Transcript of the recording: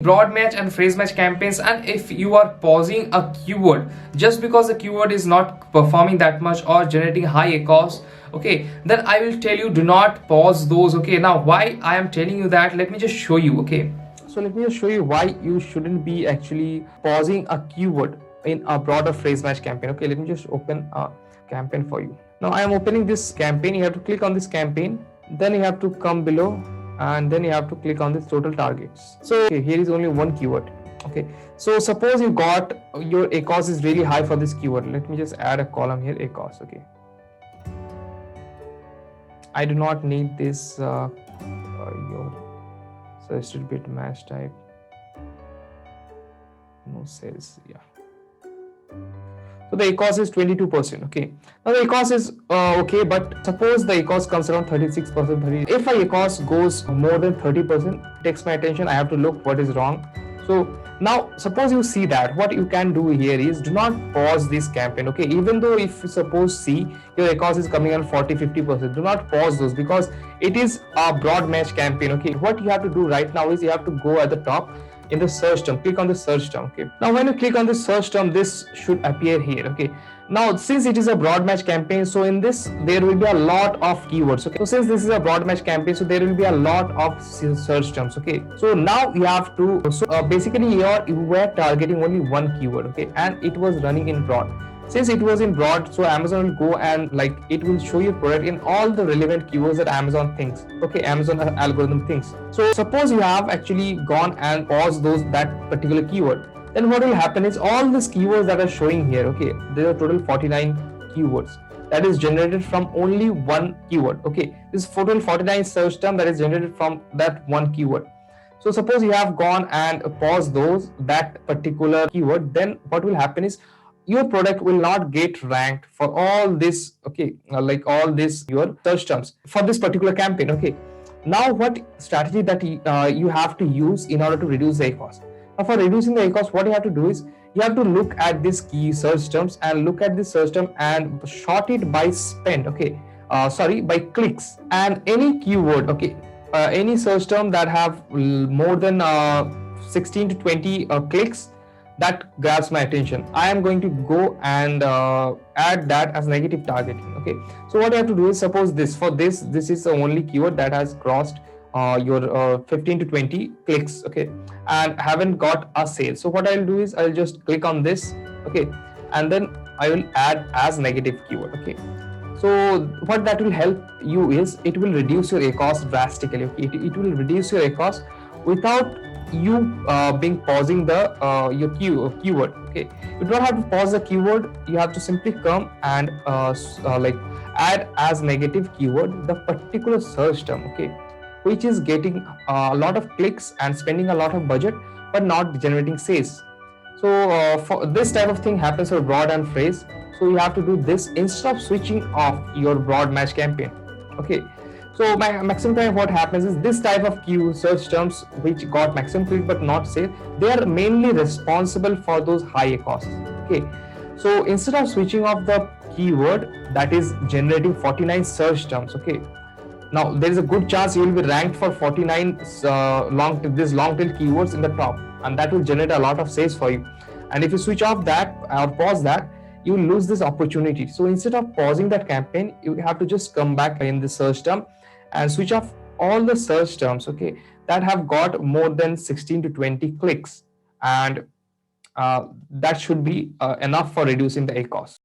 broad match and phrase match campaigns, and if you are pausing a keyword just because the keyword is not performing that much or generating high ACoS, okay, then I will tell you do not pause those. Okay, now why I am telling you that, let me just show you. Okay, so let me just show you why you shouldn't be actually pausing a keyword in a broader phrase match campaign. Okay, let me just open a campaign for you. Now I am opening this campaign. You have to click on this campaign, then you have to come below, and then you have to click on this total targets. So okay, here is only one keyword. Okay, so suppose you got your ACoS is really high for this keyword. Let me just add a column here, ACoS. Okay, I do not need this your suggested bit match type, no sales. Yeah, so the ACoS is 22%. Okay, now the ACoS is okay, but suppose the ACoS comes around 36%. 30. If a ACoS goes more than 30%, it takes my attention. I have to look what is wrong. So now suppose you see that, what you can do here is do not pause this campaign. Okay, even though if you suppose see your ACoS is coming on 40-50%, do not pause those because it is a broad match campaign. Okay, what you have to do right now is you have to go at the top in the search term, click on the search term. Okay, now when you click on the search term, this should appear here. Okay, now since it is a broad match campaign, so in this there will be a lot of keywords. Okay, so since this is a broad match campaign, so there will be a lot of search terms. Okay, so now you have to, so basically here you were targeting only one keyword. Okay, and it was running in broad. Since it was in broad, so Amazon will go and like it will show your product in all the relevant keywords that Amazon thinks. Okay, Amazon algorithm thinks. So suppose you have actually gone and paused that particular keyword, then what will happen is all these keywords that are showing here, okay, there are total 49 keywords that is generated from only one keyword. Okay, this total 49 search term that is generated from that one keyword. So suppose you have gone and paused that particular keyword, then what will happen is your product will not get ranked for all this. Okay, like all this your search terms for this particular campaign. Okay, now what strategy that you have to use in order to reduce the ACoS? Now for reducing the ACoS, what you have to do is you have to look at this key search terms and look at this search term and sort it by spend. Okay, by clicks, and any keyword. Okay, any search term that have more than 16 to 20 clicks that grabs my attention, I am going to go and add that as negative targeting. Okay, so what I have to do is suppose this is the only keyword that has crossed your 15 to 20 clicks. Okay, and haven't got a sale. So what I'll do is I'll just click on this. Okay, and then I will add as negative keyword. Okay, so what that will help you is it will reduce your ACoS drastically. Okay, it will reduce your ACoS without you being pausing the your keyword. Okay, you don't have to pause the keyword. You have to simply come and like add as negative keyword the particular search term. Okay, which is getting a lot of clicks and spending a lot of budget but not generating sales. So for this type of thing happens for broad and phrase. So you have to do this instead of switching off your broad match campaign. Okay, so maximum time what happens is this type of keyword search terms which got maximum click but not sale, they are mainly responsible for those high ACoS. Okay, so instead of switching off the keyword that is generating 49 search terms, okay, now there is a good chance you will be ranked for 49 long tail keywords in the top, and that will generate a lot of sales for you. And if you switch off that or pause that, you will lose this opportunity. So instead of pausing that campaign, you have to just come back in the search term and switch off all the search terms, okay, that have got more than 16 to 20 clicks, and that should be enough for reducing the ACoS.